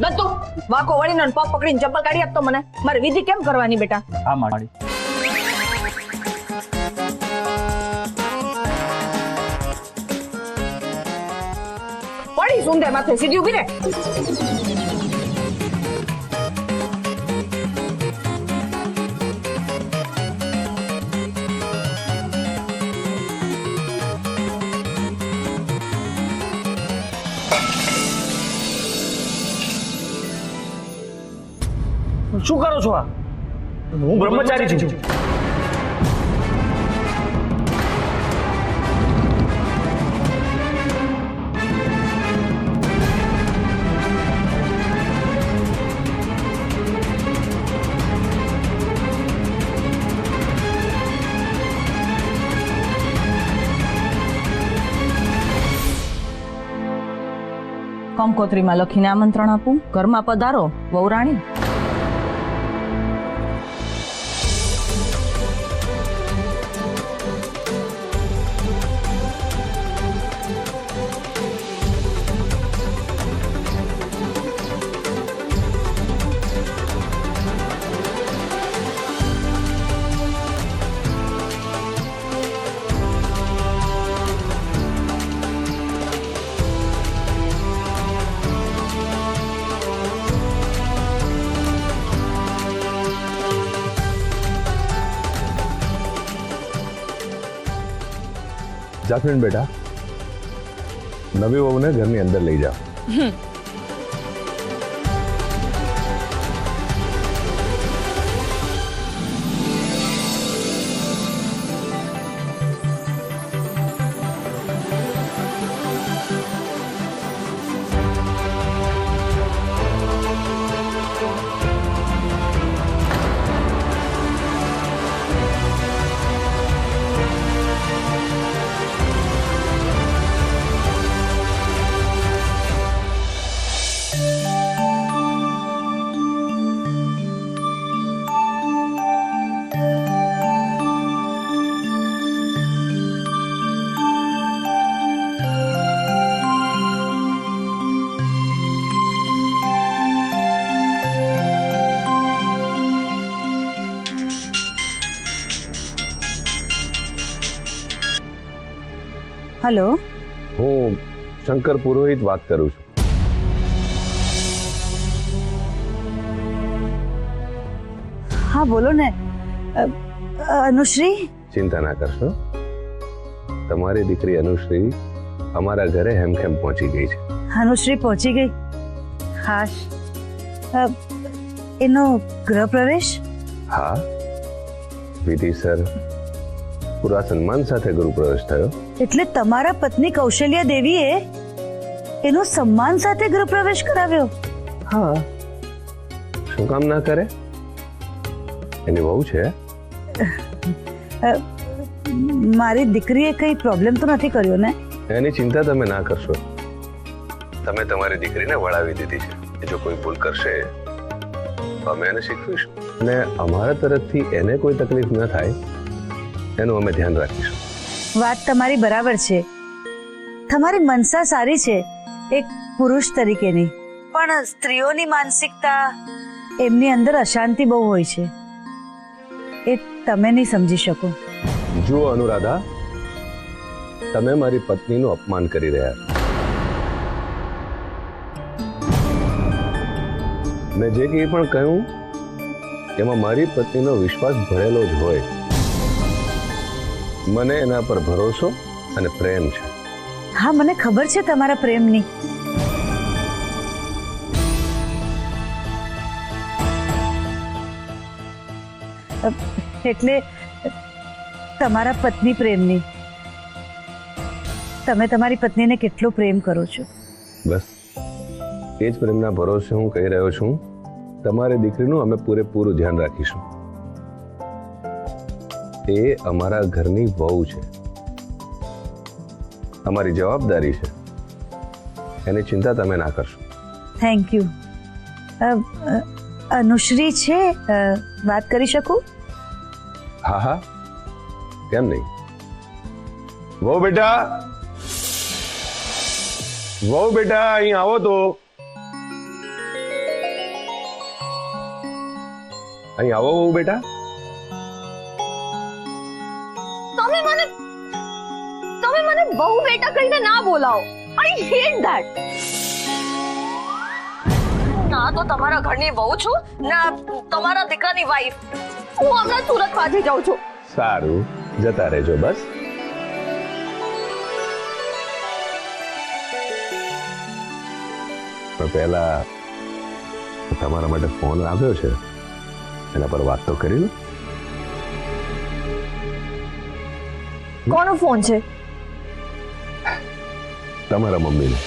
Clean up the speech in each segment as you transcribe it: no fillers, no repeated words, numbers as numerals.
દત્તુ વાકો વળીને પગ પકડીને ચપ્પલ કાઢી આપતો મને. મારે વિધિ કેમ કરવાની બેટા? હા માડી. પડી સુંદે માથે સીધી ઉભી રે. શું કરો છો આ? હું બ્રહ્મચારી છું. કંકોત્રીમાં લખીને આમંત્રણ આપું. ઘરમાં પધારો વહુરાણી. જાફરીન બેટા, નવી વહુને ઘરની અંદર લઈ જાઓ. હેલો, હું શંકર પુરોહિત વાત કરું છું. હા બોલો ને. અનુશ્રી, ચિંતા ના કરશો. તમારી દીકરી અનુશ્રી અમારા ઘરે હેમખેમ પહોંચી ગઈ છે. અનુશ્રી પહોંચી ગઈ? હાશ. એનો ગૃહ પ્રવેશ? હા, વિધિસર પૂરા સન્માન સાથે ગૃહ પ્રવેશ થયો. એટલે તમારા પત્ની કૌશલ્યા દેવીએ એનો સન્માન સાથે ગૃહ પ્રવેશ કરાવ્યો? હા, શું કામ ના કરે? એની વહુ છે. મારી દીકરીએ કઈ પ્રોબ્લેમ તો નથી કર્યો ને? એની ચિંતા તમે ના કરશો. તમે તમારી દીકરીને વળાવી દીધી છે. જો કોઈ ભૂલ કરશે તો અમે એને શીખવીશું, અને અમારા તરફથી એને કોઈ તકલીફ ન થાય એનું અમે ધ્યાન રાખીશું. વાત તમારી બરાબર છે. તમારી મનસા સારી છે એક પુરુષ તરીકેની, પણ સ્ત્રીઓની માનસિકતા, એમની અંદર અશાંતિ બહુ હોય છે. એ તમે નહીં સમજી શકો. જુઓ અનુરાધા, તમે મારી પત્નીનું અપમાન કરી રહ્યા છો. મેં જે કંઈ પણ કહ્યું એમાં મારી પત્નીનો વિશ્વાસ ભરેલો જ હોય. મને એના પર ભરોસો અને પ્રેમ છે. હા, મને ખબર છે તમારા પ્રેમની. એટલે તમારા પત્ની પ્રેમની. તમે તમારી પત્નીને કેટલો પ્રેમ કરો છો? બસ એ જ પ્રેમના ભરોસે હું કહી રહ્યો છું, તમારી દીકરીનું અમે પૂરેપૂરું ધ્યાન રાખીશું. એ અમારા ઘરની વહુ છે, અમારી જવાબદારી છે. એની ચિંતા તમે ના કરશો. Thank you. અનુશ્રી છે, વાત કરી શકું? હા હા, કેમ નહીં. વહુ બેટા, વહુ બેટા, અહીં આવો તો. અહીં આવો બહુ બેટા. તમે મને બહુ બેટા કહીને ના બોલાવો. I hate that. ના તો તમારા ઘરની વહુ છું ના તમારા દીકરાની વાઈફ. હું હમણાં સુરત પાછી જાઉં છું. સારું, જતા રહેજો બસ. પણ પહેલા તમારા માટે ફોન આવ્યો છે, એના પર વાત તો કરી લો. કોનો ફોન છે? તમારા મમ્મીને.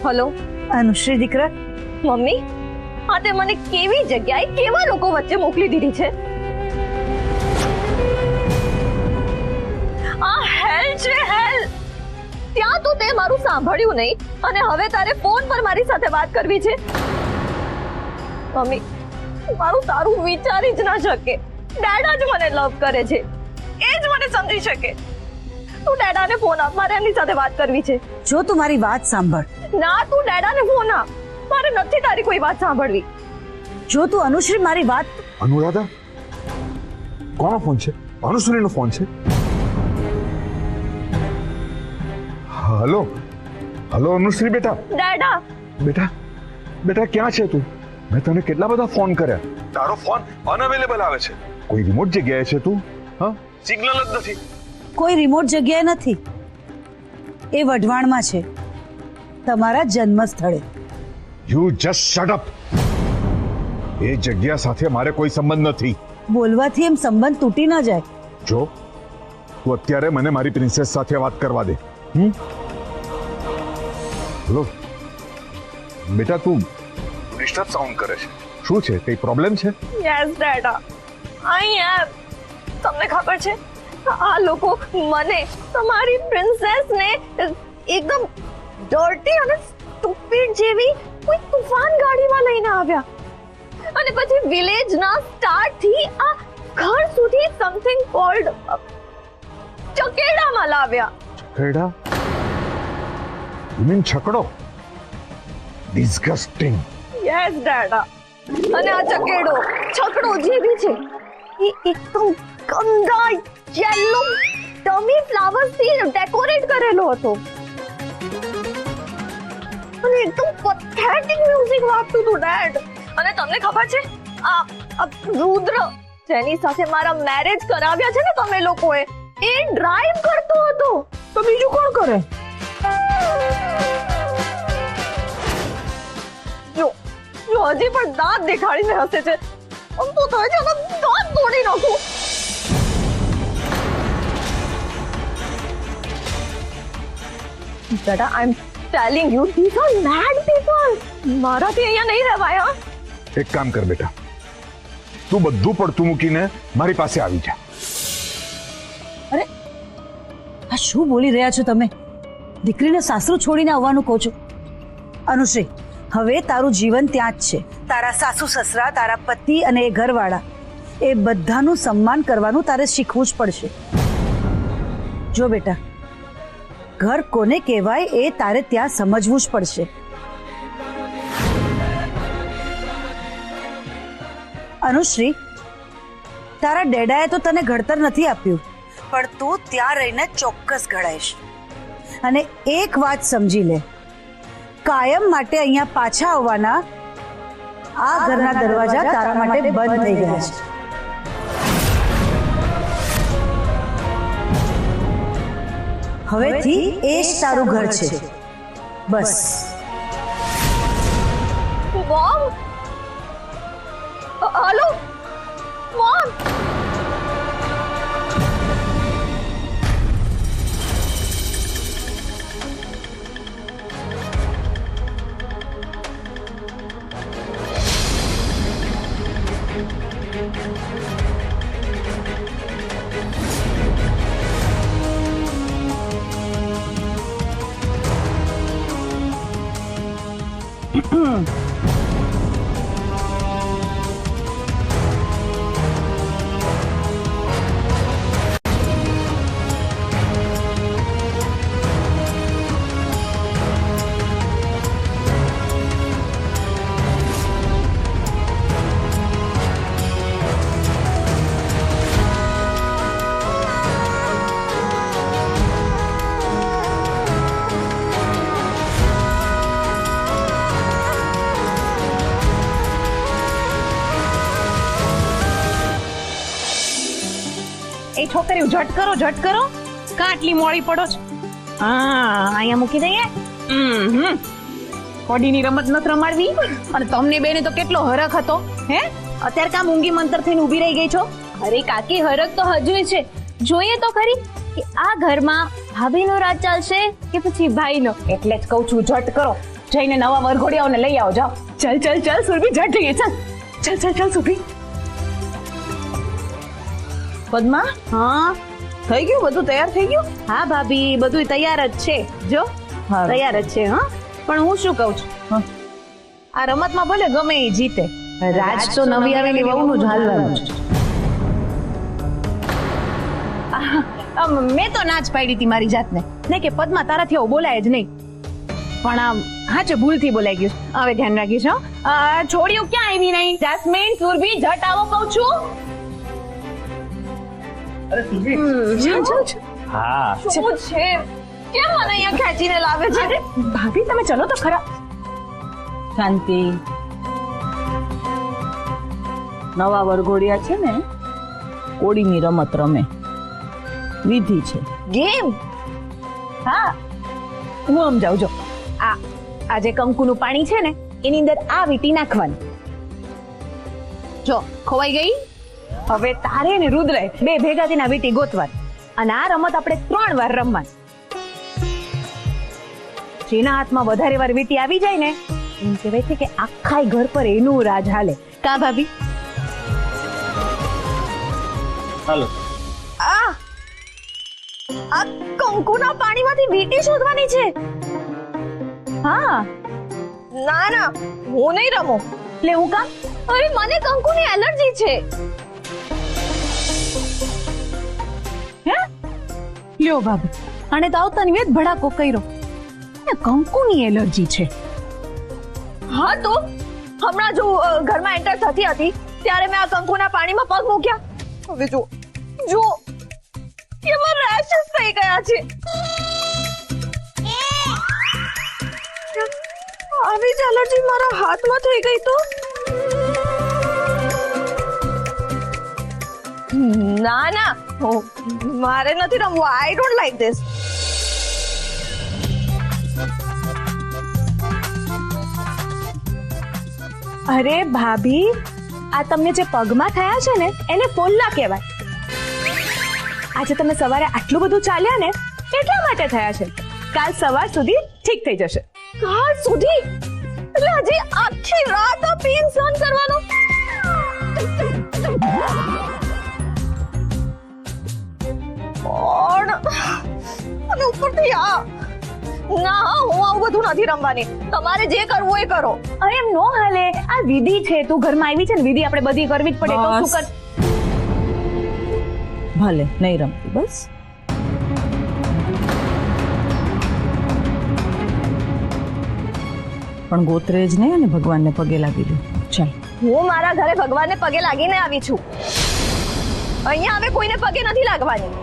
હેલો અનુશ્રી દીકરા, મમ્મી, આ તે મને કેવી જગ્યાએ કેવા લોકો વચ્ચે મોકલી દીધી છે? આ હેલ છે, હેલ. ત્યાં તો તે મારું સાંભળ્યું નહીં અને હવે તારે ફોન પર મારી સાથે વાત કરવી છે. મમ્મી, મારું સારું વિચારી જ ના શકે. ડેડા જ મને લવ કરે છે, એ જ મને સમજી શકે. તું ડેડાને ફોન આપ, મારે એમની સાથે વાત કરવી છે. જો તું મારી વાત સાંભળ. ના, તું ડેડાને ફોન આપ, મારે નથી તારી કોઈ વાત સાંભળવી. જો તું અનુશ્રી મારી વાત. અનુરાધા, કોનો ફોન છે? અનુશ્રીનો ફોન છે. હલો હલો અનુશ્રી બેટા. ડેડા, બેટા બેટા ક્યાં છે તું? મેં તને કેટલા બધા ફોન કર્યા, તારો ફોન અનઅવેલેબલ આવે છે. કોઈ રિમોટ જગ્યાએ છે તું? હા, સિગ્નલ જ નથી. કોઈ રિમોટ જગ્યાએ નથી, એ વઢવાણમાં છે, તમારા જન્મ સ્થળે. You just shut up. એ જગ્યા સાથે મારે કોઈ સંબંધ નથી. બોલવાથી એમ સંબંધ તૂટી ન જાય. જો તું અત્યારે મને મારી પ્રિન્સેસ સાથે વાત કરવા દે. હેલો બેટા, તું ડિસ્ટર્બ સાઉન્ડ કરે છે. શું છે, કઈ પ્રોબ્લેમ છે? યસ ડેડા, આઈ એમ. તમને ખબર છે, આ લોકો મને, તમારી પ્રિન્સેસને એકદમ ડર્ટી અને સ્ટુપિડ જેવી કોઈ તુફાન ગાડીમાં લઈને આવ્યા અને પછી વિલેજના સ્ટાર્ટ થી આ ઘર સુધી સમથિંગ કોલ્ડ ચકેડામાં લાવ્યા. ચકેડા? યુ મીન છકડો? ડિસ્ગસ્ટિંગ. યસ ડેડા, અને આ છકડો જે બી છે એ એકદમ ગંદા યેલો ડમી ફ્લાવર્સથી ડેકોરેટ કરેલો હતો અને એકદમ પથેટિક મ્યુઝિક વાગતું હતું ડેડ. અને તમને ખબર છે, આ રુદ્ર જેની સાથે મારા મેરેજ કરાવ્યા છે ને તમે લોકોએ, એ ડ્રાઈવ કરતો હતો. તો બીજું કોણ કરે? જો હજી પણ દાંત દેખાડીને હસે છે. આમ તો થાય છે ને, દાંત તોડી નાખું. Dada, I'm telling you, these are mad people. મારાથી અહીંયા નહીં રહેવાય. એક કામ કર બેટા, તું બધું પડતું મૂકીને મારી પાસે આવી જા. અરે આ શું બોલી રહ્યા છો તમે? દીકરીને સાસરું છોડીને આવવાનું કહો છો? અનુશ્રી, હવે તારું જીવન ત્યાં જ છે. તારા સાસુ સસરા, તારા પતિ અને એ ઘરવાળા, એ બધાનું સન્માન કરવાનું તારે શીખવું જ પડશે. જો બેટા, ઘર કોને કહેવાય એ તારે ત્યાં સમજવું જ પડશે. અનુશ્રી, તારા ડેડાએ તો તને ઘડતર નથી આપ્યું, પણ તું ત્યાં રહીને ચોક્કસ ઘડાઈશ. અને એક વાત સમજી લે, કાયમ માટે અહીંયા પાછા આવવાના આ ઘરના દરવાજા તારા માટે બંધ થઈ ગયા છે. હવેથી એ જ તારું ઘર છે. બસ. Mom, hello mom. છોકરીઓ ઝટ કરો કાટલી મોડી પડો છો. હા અહીંયા મૂકી દઈએ. કોડીની રમત નથી રમાડવી. અને તમને બેને તો કેટલો હરખ હતો હે, અત્યારે કામ ઊંઘી મંતર થઈને ઊભી રહી ગઈ છો. અરે કાકી હરખ તો હજુય છે. જોઈએ તો ખરી કે આ ઘરમાં ભાભીનો રાજ ચાલશે કે પછી ભાઈનો. એટલે જ કહું છું ઝટ કરો, જઈને નવા વરઘોડિયાઓને લઈ આવો. જાઓ ચાલ સુરભી, ઝટ જઈએ. ચાલ સુરભી. પદ્મા, હા થઈ ગયું બધું? તૈયાર થઈ ગયું? હા ભાભી, બધું તૈયાર જ છે. જો હા, તૈયાર જ છે. હા પણ હું શું કહું છું, હા. આ રમતમાં ભલે ગમે એ જીતે, રાજ તો નવી આવેલી વહુનું જ હાલવાનું છે. મેં તો ના જ પાડી હતી મારી જાતને ને કે પદ્મા તારાથી આવું બોલાય જ નહીં. પણ આમ હા છે, ભૂલથી બોલાઈ ગયું. હવે ધ્યાન રાખીશ. છોડ્યું ક્યાં આવી નહીં. જાસ્મીન, સુરભી, ઝટ આવો કહું છું. હા શું છે? કેમ મને અહીંયા ખેંચીને લાવે છે? ભાભી તમે ચલો તો ખરા. શાંતિ. નવા વરઘોડિયા છે ને કોડીની રમત રમે, વિધિ છે. ગેમ? હા હું સમજાવું. જો આ જે કંકુનું પાણી છે ને એની અંદર આ વીંટી નાખવાની. જો ખોવાઈ ગઈ. હવે તારે ને રુદ્રે બે ભેગા થઈને આ વીંટી ગોતવાની. અને આ રમત આપણે 3 વાર રમવાની. જેના હાથમાં વધારે વાર વીંટી આવી જાય ને એમ કહેવાય છે કે આખા ઘર પર એનું રાજ હાલે. કા ભાભી? ચાલો. આ કંકુના પાણીમાંથી વીંટી શોધવાની છે? હા ના ના, હું નહીં રમું. એટલે હું કામ? અરે મને કંકુની એલર્જી છે. હે લ્યો ભાભી, અને તો આવતાની વેત ભડાકો કર્યો. કંકુની એલર્જી છે. હા તો હમણાં જો ઘરમાં એન્ટર થતી હતી ત્યારે મેં આ કંકુના પાણીમાં પગ મૂક્યા. હવે જો કેવા રેશેસ થઈ ગયા છે. આવી જ એલર્જી મારા હાથમાં થઈ ગઈ તો? ના ના, મારે નથી રમવું. I don't like this. અરે ભાભી, આ તમને જે પગમાં થયા છે ને એને ફોલ્લા કહેવાય. આજે તમે સવારે આટલું બધું ચાલ્યા ને એટલા માટે થયા છે. કાલ સવાર સુધી ઠીક થઈ જશે. કાલ સુધી? એટલે હજી આખી રાત આ પેઇન સહન કરવાનો? અને ઉપરથી ના, હું આવું બધું નથી રમવાની. તમારે જે કરવું એ કરો. અરે એમ નો હાલે. આ વિધિ છે, તું ઘરમાં આવી છે ને, વિધિ આપણે બધી કરવી જ પડે. તો શું કર? ભલે નહીં રમતી, બસ. પણ ગોતરેજ ને અને ભગવાનને પગે લાગી દો. ચાલ. હું મારા ઘરે ભગવાનને પગે લાગીને આવી છું. અહીંયા હવે કોઈને પગે નથી લાગવાની.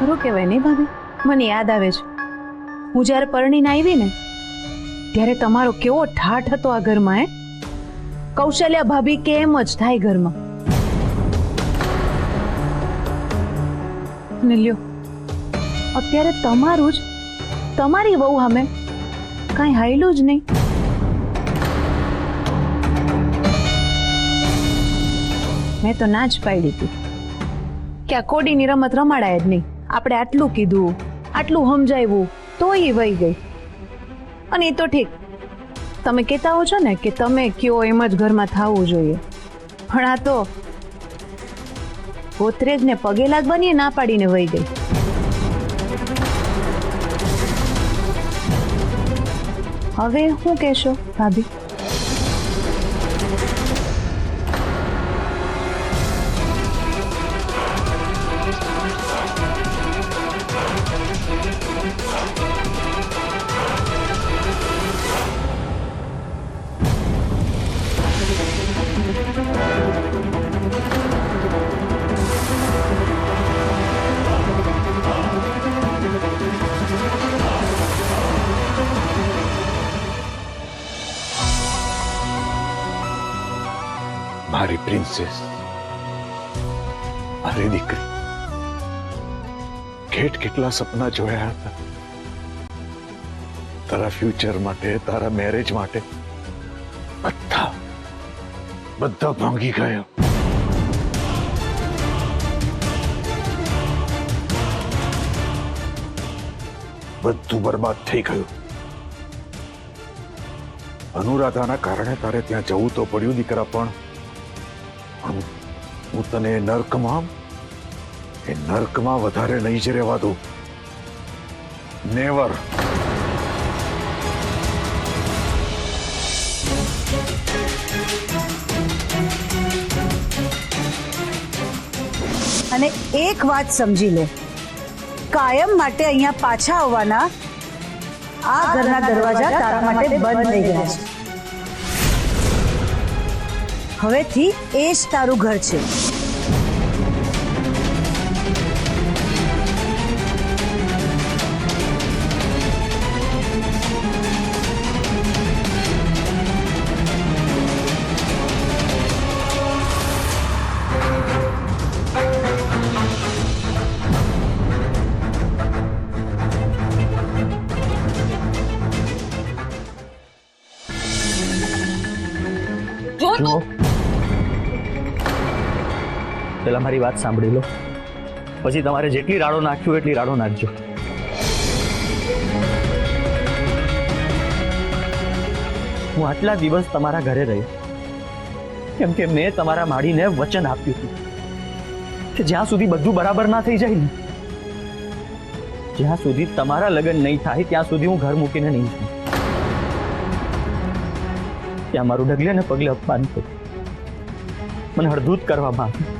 ખરું કહેવાય નહીં ભાભી? મને યાદ આવે છે, હું જ્યારે પરણીને આવી ને ત્યારે તમારો કેવો ઠાઠ હતો આ ઘરમાં. કૌશલ્યા ભાભી કે એમ જ થાય ઘરમાં. ને લ્યો અત્યારે તમારું જ, તમારી વહુ સામે કાંઈ હાયલું જ નહીં. મેં તો ના જ પાડી હતી કે આ કોડીની રમત રમાડાય જ નહીં. આપણે આટલું કીધું, આટલું સમજાવ્યું, તો એ વહી ગઈ. અને એ તો ઠીક, તમે કહેતા હો છો ને કે તમે કયો એમ જ ઘરમાં થવું જોઈએ, પણ આ તો ગોત્રેજને પગે લાગવાની ના પાડીને વહી ગઈ. હવે શું કહેશો ભાભી? મારી પ્રિન્સેસ, મારી દીકરી, કેટલા સપના જોયા હતા તારા ફ્યુચર માટે, તારા મેરેજ માટે. બધા ભાંગી ગયા. બધું બરબાદ થઈ ગયું. અનુરાધાના કારણે તારે ત્યાં જવું તો પડ્યું દીકરા, પણ હું તને એ નર્કમાં વધારે નહીં જ રહેવા દઉં. નેવર. અને એક વાત સમજી લે, કાયમ માટે અહીંયા પાછા આવવાના આ ઘરના દરવાજા તારા માટે બંધ થઈ ગયા છે. હવેથી એ જ તારું ઘર છે. જુઓ, પેલા મારી વાત સાંભળી લો, પછી તમારે જેટલી રાડો નાખ્યું એટલી રાડો નાખજો. હું આટલા દિવસ તમારા ઘરે રહ્યો કેમ કે મેં તમારા માડીને વચન આપ્યું હતું કે જ્યાં સુધી બધું બરાબર ના થઈ જાય ને, જ્યાં સુધી તમારા લગ્ન નહીં થાય ત્યાં સુધી હું ઘર મૂકીને નહીં જાઉં. ત્યાં મારું ડગલે ને પગલે અપમાન થયું, મને હળધૂત કરવામાં આવ્યું,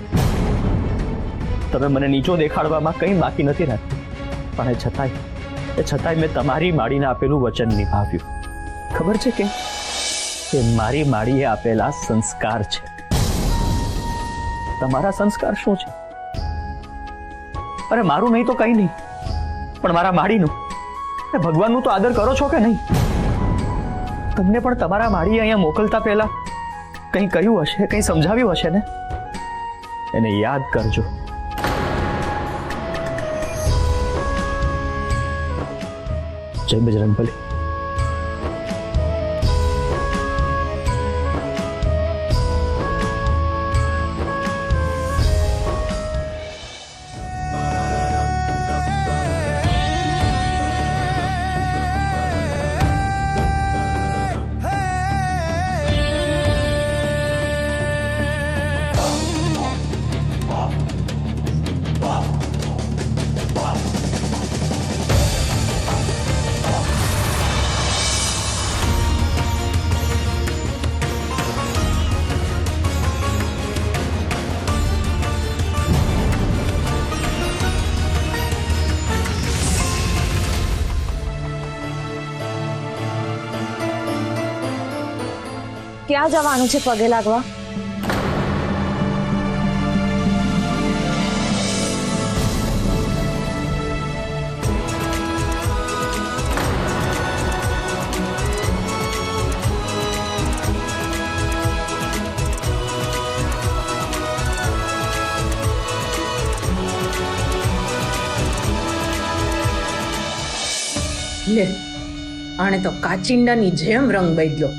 તમે મને નીચો દેખાડવામાં કંઈ બાકી નથી રાખ્યું, પણ એ છતાંય મેં તમારી માડીને આપેલું વચન નિભાવ્યું. ખબર છે કે મારી માડીએ આપેલા સંસ્કાર છે. તમારા સંસ્કાર શું છે? અરે મારું નહીં તો કંઈ નહીં, પણ મારા માડીનું, ભગવાનનું તો આદર કરો છો કે નહીં? તમને પણ તમારા માડીએ અહીંયા મોકલતા પહેલા કંઈ કહ્યું હશે, કંઈ સમજાવ્યું હશે ને? એને યાદ કરજો. જય બજરંગબલી. ક્યાં જવાનું છે પગે લાગવા? લે, આણે તો કાચિંડાની જેમ રંગ બદલ્યો.